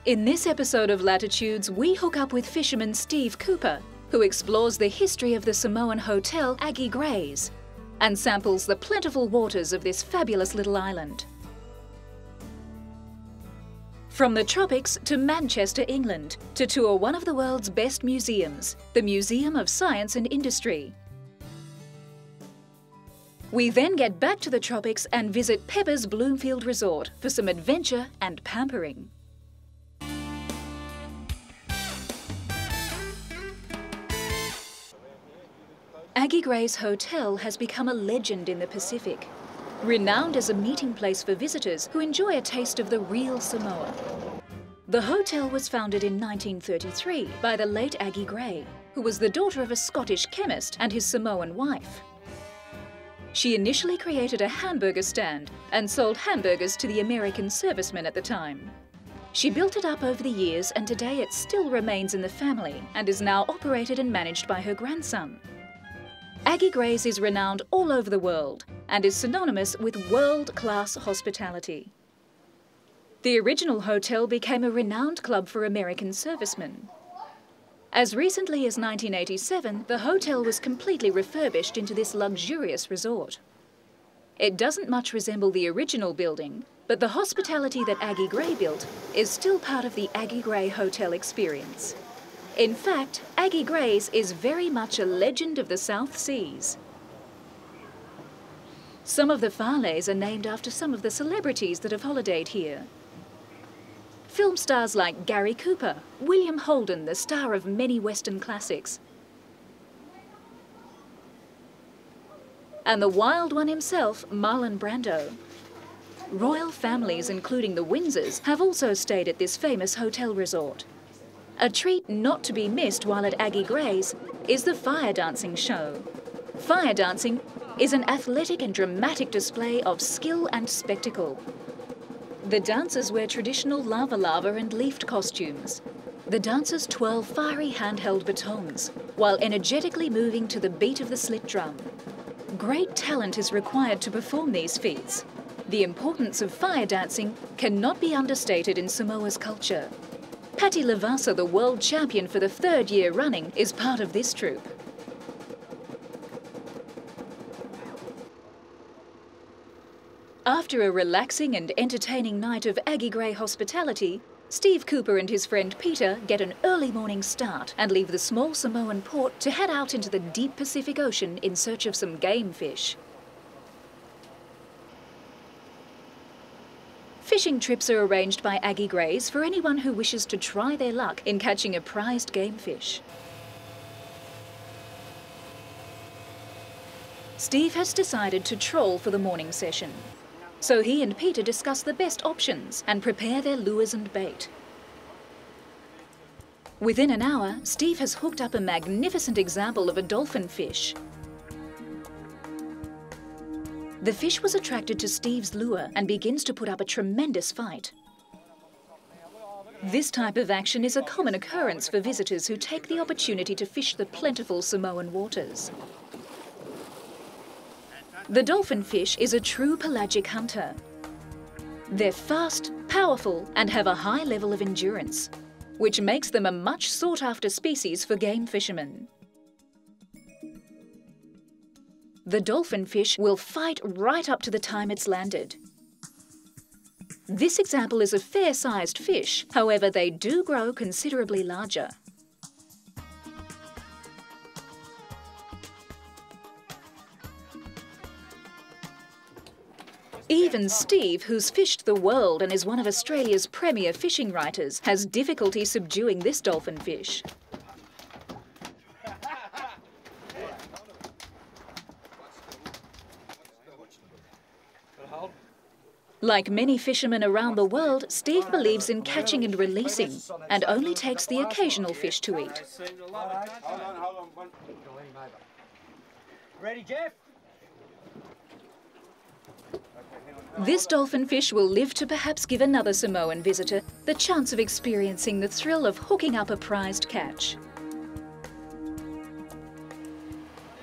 In this episode of Latitudes, we hook up with fisherman Steve Cooper, who explores the history of the Samoan hotel Aggie and samples the plentiful waters of this fabulous little island. From the tropics to Manchester, England, to tour one of the world's best museums, the Museum of Science and Industry. We then get back to the tropics and visit Pepper's Bloomfeild Resort for some adventure and pampering. Aggie Hotel has become a legend in the Pacific, renowned as a meeting place for visitors who enjoy a taste of the real Samoa. The hotel was founded in 1933 by the late Aggie Gray, who was the daughter of a Scottish chemist and his Samoan wife. She initially created a hamburger stand and sold hamburgers to the American servicemen at the time. She built it up over the years, and today it still remains in the family and is now operated and managed by her grandson. Aggie Gray's is renowned all over the world and is synonymous with world-class hospitality. The original hotel became a renowned club for American servicemen. As recently as 1987, the hotel was completely refurbished into this luxurious resort. It doesn't much resemble the original building, but the hospitality that Aggie Gray built is still part of the Aggie Gray hotel experience. In fact, Aggie Gray's is very much a legend of the South Seas. Some of the farleys are named after some of the celebrities that have holidayed here. Film stars like Gary Cooper, William Holden, the star of many Western classics, and the wild one himself, Marlon Brando. Royal families, including the Windsors, have also stayed at this famous hotel resort. A treat not to be missed while at Aggie Gray's is the fire dancing show. Fire dancing is an athletic and dramatic display of skill and spectacle. The dancers wear traditional lava and leafed costumes. The dancers twirl fiery handheld batons while energetically moving to the beat of the slit drum. Great talent is required to perform these feats. The importance of fire dancing cannot be understated in Samoa's culture. Patti Lavasa, the world champion for the third year running, is part of this troupe. After a relaxing and entertaining night of Aggie Gray hospitality, Steve Cooper and his friend Peter get an early morning start and leave the small Samoan port to head out into the deep Pacific Ocean in search of some game fish. Fishing trips are arranged by Aggie Gray's for anyone who wishes to try their luck in catching a prized game fish. Steve has decided to trawl for the morning session, so he and Peter discuss the best options and prepare their lures and bait. Within an hour, Steve has hooked up a magnificent example of a dolphin fish. The fish was attracted to Steve's lure and begins to put up a tremendous fight. This type of action is a common occurrence for visitors who take the opportunity to fish the plentiful Samoan waters. The dolphin fish is a true pelagic hunter. They're fast, powerful, and have a high level of endurance, which makes them a much sought-after species for game fishermen. The dolphin fish will fight right up to the time it's landed. This example is a fair-sized fish, however they do grow considerably larger. Even Steve, who's fished the world and is one of Australia's premier fishing writers, has difficulty subduing this dolphin fish. Like many fishermen around the world, Steve believes in catching and releasing and only takes the occasional fish to eat. Ready, Jeff? This dolphin fish will live to perhaps give another Samoan visitor the chance of experiencing the thrill of hooking up a prized catch.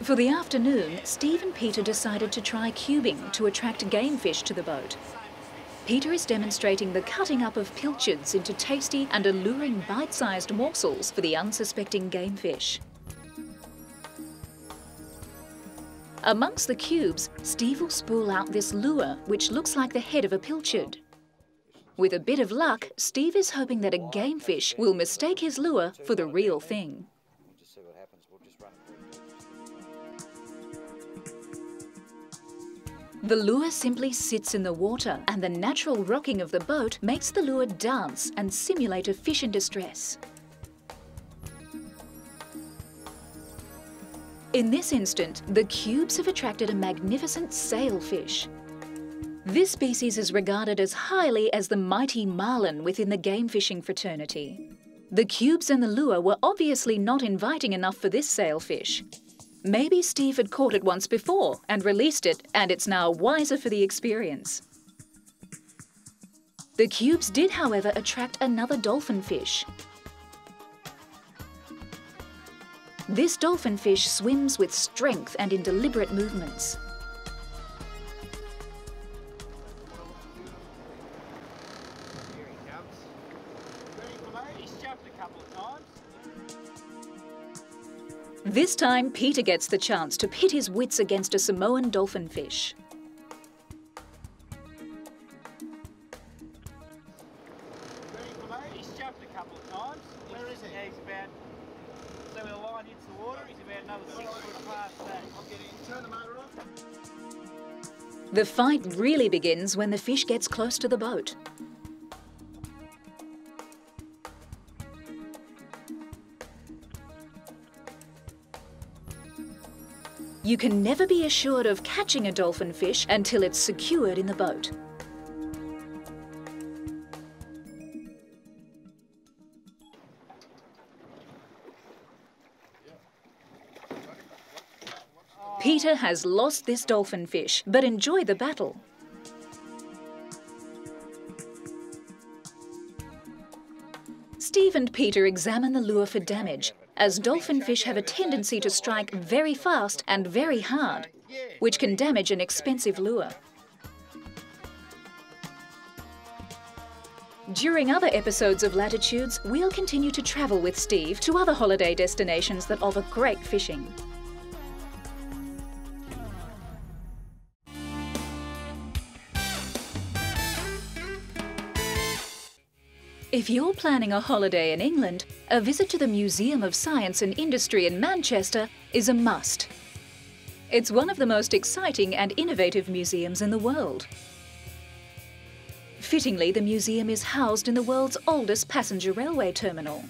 For the afternoon, Steve and Peter decided to try cubing to attract game fish to the boat. Peter is demonstrating the cutting up of pilchards into tasty and alluring bite-sized morsels for the unsuspecting game fish. Amongst the cubes, Steve will spool out this lure, which looks like the head of a pilchard. With a bit of luck, Steve is hoping that a game fish will mistake his lure for the real thing. The lure simply sits in the water, and the natural rocking of the boat makes the lure dance and simulate a fish in distress. In this instant, the cubes have attracted a magnificent sailfish. This species is regarded as highly as the mighty marlin within the game fishing fraternity. The cubes and the lure were obviously not inviting enough for this sailfish. Maybe Steve had caught it once before and released it, and it's now wiser for the experience. The cubes did, however, attract another dolphin fish. This dolphin fish swims with strength and in deliberate movements. Here he comes. Ready for load? He's jumped a couple of times. This time, Peter gets the chance to pit his wits against a Samoan dolphin fish. Ready for load? He's jumped a couple of times. Where is he? Yeah, he's about... So when the line hits the water, he's about another 6 foot past that. I'll get in. Turn the motor on. The fight really begins when the fish gets close to the boat. You can never be assured of catching a dolphin fish until it's secured in the boat. Peter has lost this dolphin fish, but enjoyed the battle. Steve and Peter examine the lure for damage, as dolphin fish have a tendency to strike very fast and very hard, which can damage an expensive lure. During other episodes of Latitudes, we'll continue to travel with Steve to other holiday destinations that offer great fishing. If you're planning a holiday in England, a visit to the Museum of Science and Industry in Manchester is a must. It's one of the most exciting and innovative museums in the world. Fittingly, the museum is housed in the world's oldest passenger railway terminal.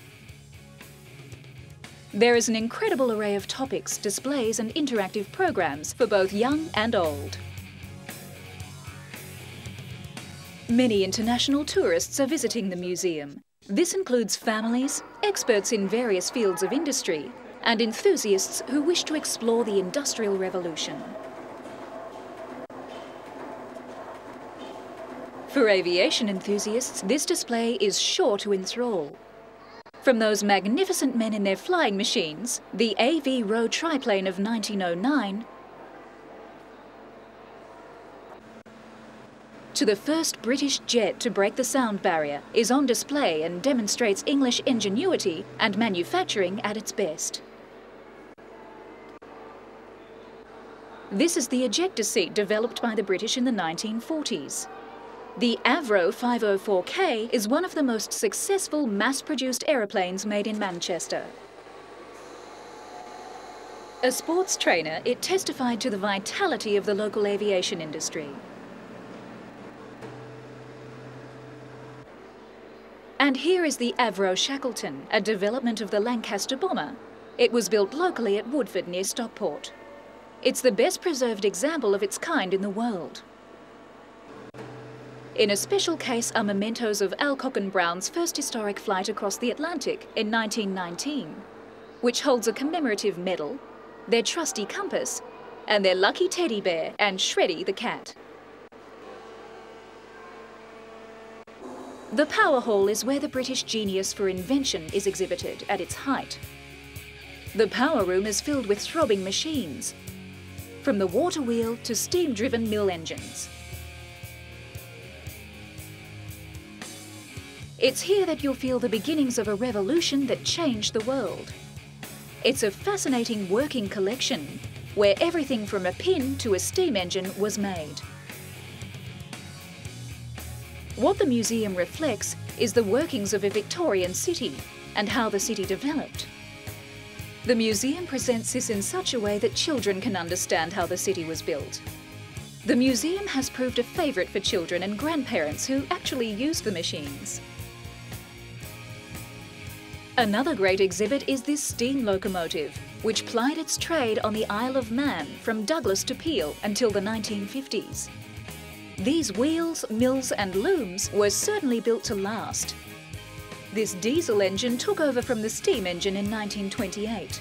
There is an incredible array of topics, displays and interactive programs for both young and old. Many international tourists are visiting the museum. This includes families, experts in various fields of industry, and enthusiasts who wish to explore the Industrial Revolution. For aviation enthusiasts, this display is sure to enthrall. From those magnificent men in their flying machines, the AV Roe triplane of 1909, to the first British jet to break the sound barrier, is on display and demonstrates English ingenuity and manufacturing at its best. This is the ejector seat developed by the British in the 1940s. The Avro 504K is one of the most successful mass-produced aeroplanes made in Manchester. A sports trainer, it testified to the vitality of the local aviation industry. And here is the Avro Shackleton, a development of the Lancaster bomber. It was built locally at Woodford near Stockport. It's the best preserved example of its kind in the world. In a special case are mementos of Alcock and Brown's first historic flight across the Atlantic in 1919, which holds a commemorative medal, their trusty compass, and their lucky teddy bear and Shreddy the cat. The Power Hall is where the British genius for invention is exhibited at its height. The power room is filled with throbbing machines, from the water wheel to steam-driven mill engines. It's here that you'll feel the beginnings of a revolution that changed the world. It's a fascinating working collection where everything from a pin to a steam engine was made. What the museum reflects is the workings of a Victorian city and how the city developed. The museum presents this in such a way that children can understand how the city was built. The museum has proved a favourite for children and grandparents who actually used the machines. Another great exhibit is this steam locomotive, which plied its trade on the Isle of Man from Douglas to Peel until the 1950s. These wheels, mills and looms were certainly built to last. This diesel engine took over from the steam engine in 1928.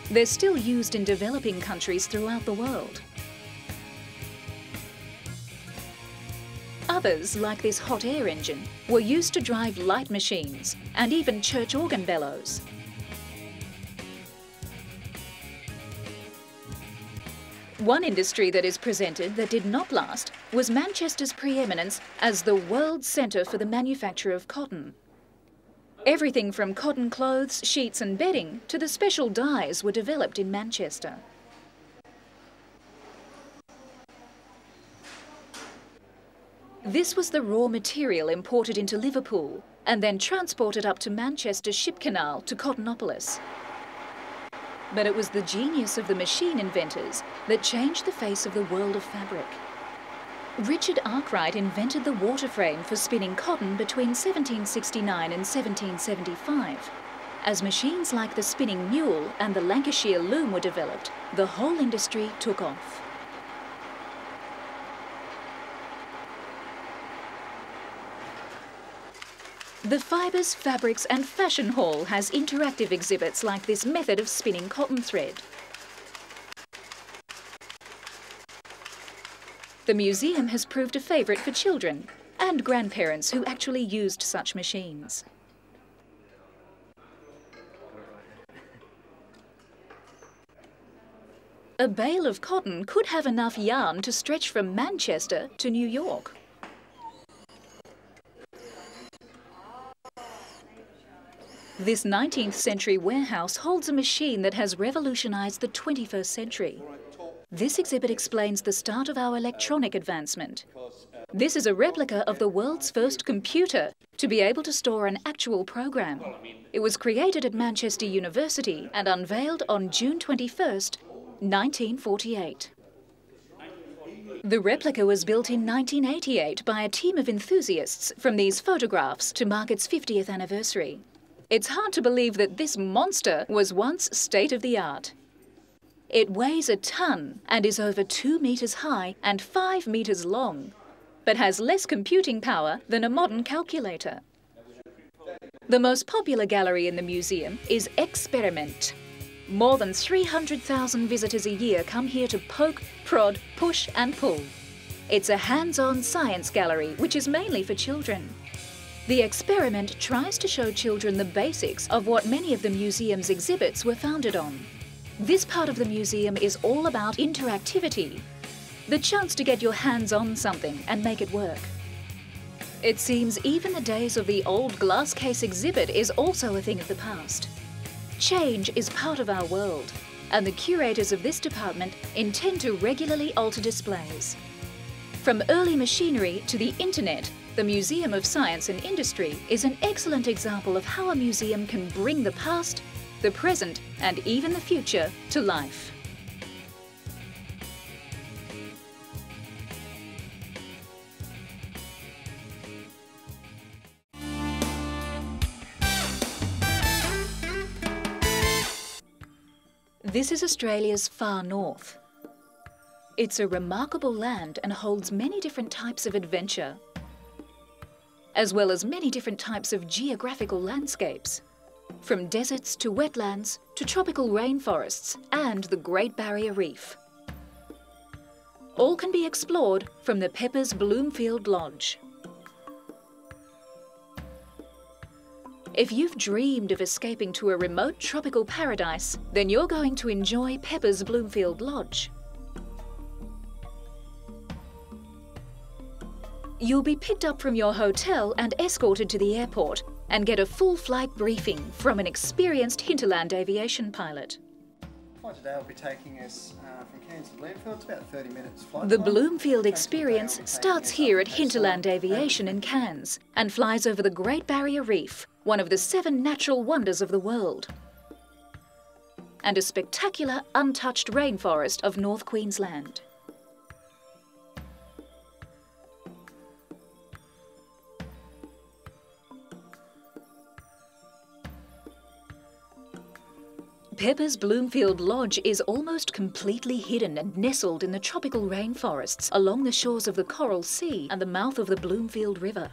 They're still used in developing countries throughout the world. Others, like this hot air engine, were used to drive light machines and even church organ bellows. One industry that is presented that did not last was Manchester's preeminence as the world centre for the manufacture of cotton. Everything from cotton clothes, sheets and bedding to the special dyes were developed in Manchester. This was the raw material imported into Liverpool and then transported up to Manchester Ship Canal to Cottonopolis. But it was the genius of the machine inventors that changed the face of the world of fabric. Richard Arkwright invented the water frame for spinning cotton between 1769 and 1775. As machines like the spinning mule and the Lancashire loom were developed, the whole industry took off. The Fibres, Fabrics and Fashion Hall has interactive exhibits like this method of spinning cotton thread. The museum has proved a favourite for children and grandparents who actually used such machines. A bale of cotton could have enough yarn to stretch from Manchester to New York. This 19th century warehouse holds a machine that has revolutionised the 21st century. This exhibit explains the start of our electronic advancement. This is a replica of the world's first computer to be able to store an actual program. It was created at Manchester University and unveiled on June 21st, 1948. The replica was built in 1988 by a team of enthusiasts from these photographs to mark its 50th anniversary. It's hard to believe that this monster was once state-of-the-art. It weighs a ton and is over 2 metres high and 5 metres long, but has less computing power than a modern calculator. The most popular gallery in the museum is Experiment. More than 300,000 visitors a year come here to poke, prod, push and pull. It's a hands-on science gallery which is mainly for children. The Experiment tries to show children the basics of what many of the museum's exhibits were founded on. This part of the museum is all about interactivity, the chance to get your hands on something and make it work. It seems even the days of the old glass case exhibit is also a thing of the past. Change is part of our world, and the curators of this department intend to regularly alter displays. From early machinery to the internet, the Museum of Science and Industry is an excellent example of how a museum can bring the past, the present and even the future to life. This is Australia's far north. It's a remarkable land and holds many different types of adventure, as well as many different types of geographical landscapes, from deserts to wetlands to tropical rainforests and the Great Barrier Reef. All can be explored from the Pepper's Bloomfeild Lodge. If you've dreamed of escaping to a remote tropical paradise, then you're going to enjoy Pepper's Bloomfeild Lodge. You'll be picked up from your hotel and escorted to the airport and get a full flight briefing from an experienced hinterland aviation pilot. Flight today will be taking us from Cairns to Bloomfield. It's about 30 minutes flight. The Bloomfield experience starts here at Hinterland Aviation in Cairns and flies over the Great Barrier Reef, one of the 7 natural wonders of the world, and a spectacular untouched rainforest of North Queensland. Pepper's Bloomfeild Lodge is almost completely hidden and nestled in the tropical rainforests along the shores of the Coral Sea and the mouth of the Bloomfield River.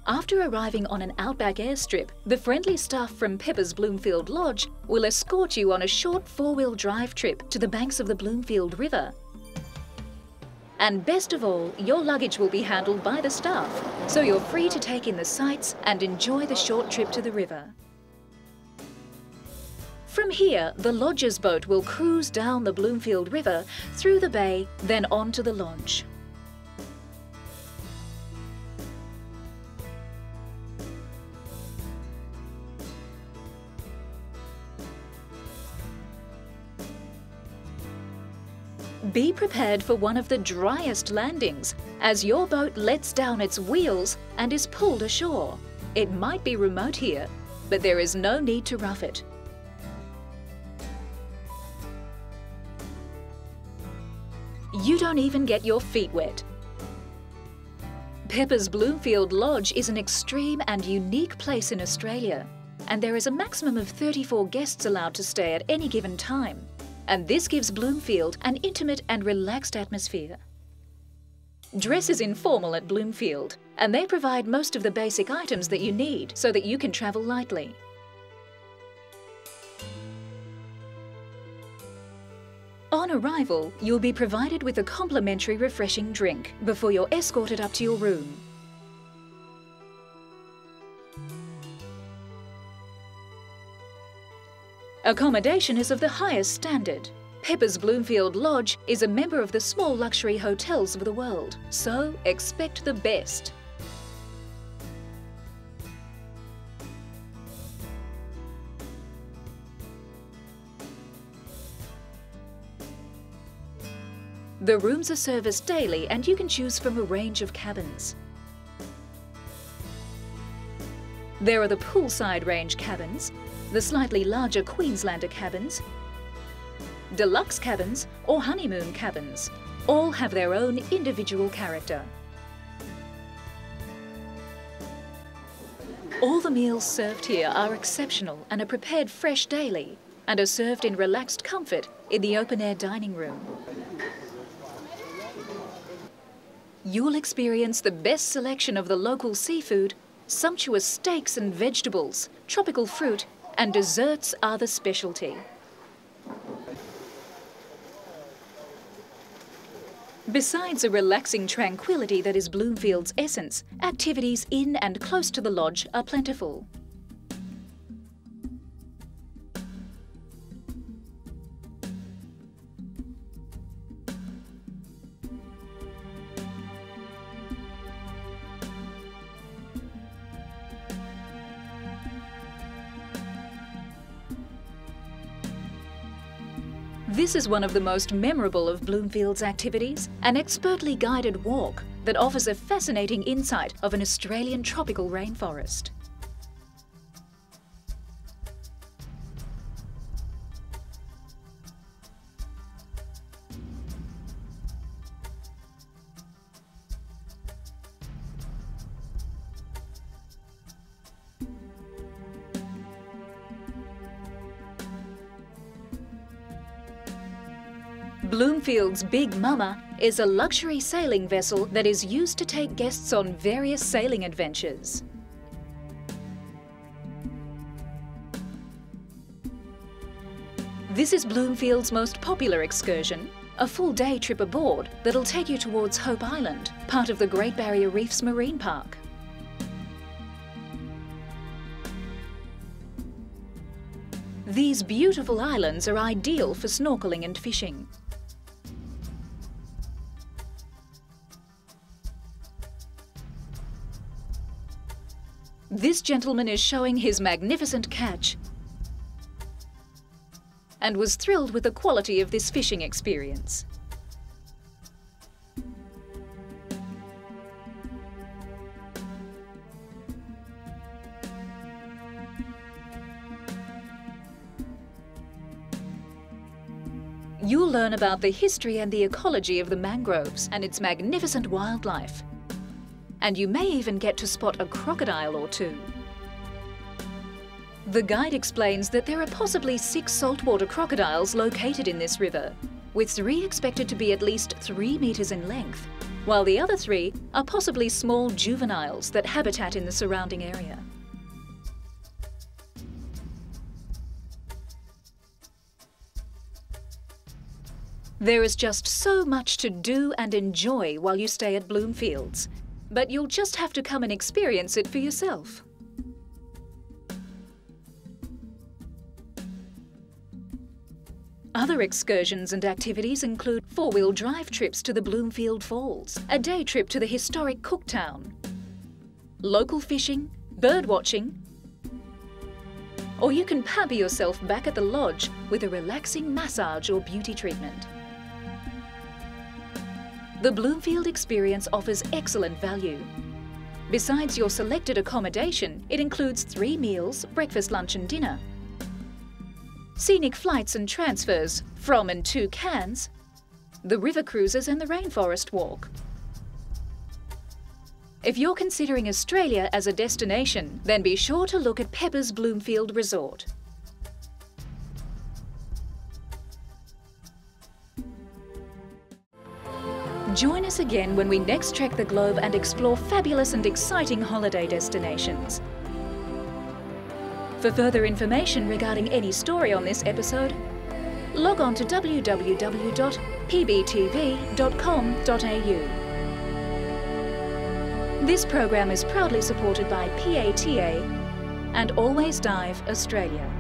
After arriving on an outback airstrip, the friendly staff from Pepper's Bloomfeild Lodge will escort you on a short 4-wheel drive trip to the banks of the Bloomfield River. And best of all, your luggage will be handled by the staff, so you're free to take in the sights and enjoy the short trip to the river. From here, the lodger's boat will cruise down the Bloomfield River, through the bay, then on to the lodge. Be prepared for one of the driest landings, as your boat lets down its wheels and is pulled ashore. It might be remote here, but there is no need to rough it. You don't even get your feet wet. Pepper's Bloomfield Lodge is an extreme and unique place in Australia, and there is a maximum of 34 guests allowed to stay at any given time. And this gives Bloomfield an intimate and relaxed atmosphere. Dress is informal at Bloomfield, and they provide most of the basic items that you need so that you can travel lightly. On arrival, you'll be provided with a complimentary refreshing drink before you're escorted up to your room. Accommodation is of the highest standard. Pepper's Bloomfield Lodge is a member of the small luxury hotels of the world, so expect the best. The rooms are serviced daily and you can choose from a range of cabins. There are the poolside range cabins, the slightly larger Queenslander cabins, deluxe cabins or honeymoon cabins. All have their own individual character. All the meals served here are exceptional and are prepared fresh daily and are served in relaxed comfort in the open-air dining room. You'll experience the best selection of the local seafood, sumptuous steaks and vegetables, tropical fruit, and desserts are the specialty. Besides a relaxing tranquility that is Bloomfield's essence, activities in and close to the lodge are plentiful. This is one of the most memorable of Bloomfield's activities, an expertly guided walk that offers a fascinating insight of an Australian tropical rainforest. Bloomfield's Big Mama is a luxury sailing vessel that is used to take guests on various sailing adventures. This is Bloomfield's most popular excursion, a full-day trip aboard that'll take you towards Hope Island, part of the Great Barrier Reef's marine park. These beautiful islands are ideal for snorkeling and fishing. This gentleman is showing his magnificent catch and was thrilled with the quality of this fishing experience. You'll learn about the history and the ecology of the mangroves and its magnificent wildlife. And you may even get to spot a crocodile or two. The guide explains that there are possibly 6 saltwater crocodiles located in this river, with 3 expected to be at least 3 meters in length, while the other 3 are possibly small juveniles that habitat in the surrounding area. There is just so much to do and enjoy while you stay at Bloomfields, but you'll just have to come and experience it for yourself. Other excursions and activities include 4-wheel drive trips to the Bloomfield Falls, a day trip to the historic Cooktown, local fishing, bird watching, or you can pamper yourself back at the lodge with a relaxing massage or beauty treatment. The Bloomfield experience offers excellent value. Besides your selected accommodation, it includes 3 meals, breakfast, lunch and dinner, scenic flights and transfers from and to Cairns, the river cruises and the rainforest walk. If you're considering Australia as a destination, then be sure to look at Pepper's Bloomfield Resort. Join us again when we next trek the globe and explore fabulous and exciting holiday destinations. For further information regarding any story on this episode, log on to www.pbtv.com.au. This program is proudly supported by PATA and Always Dive Australia.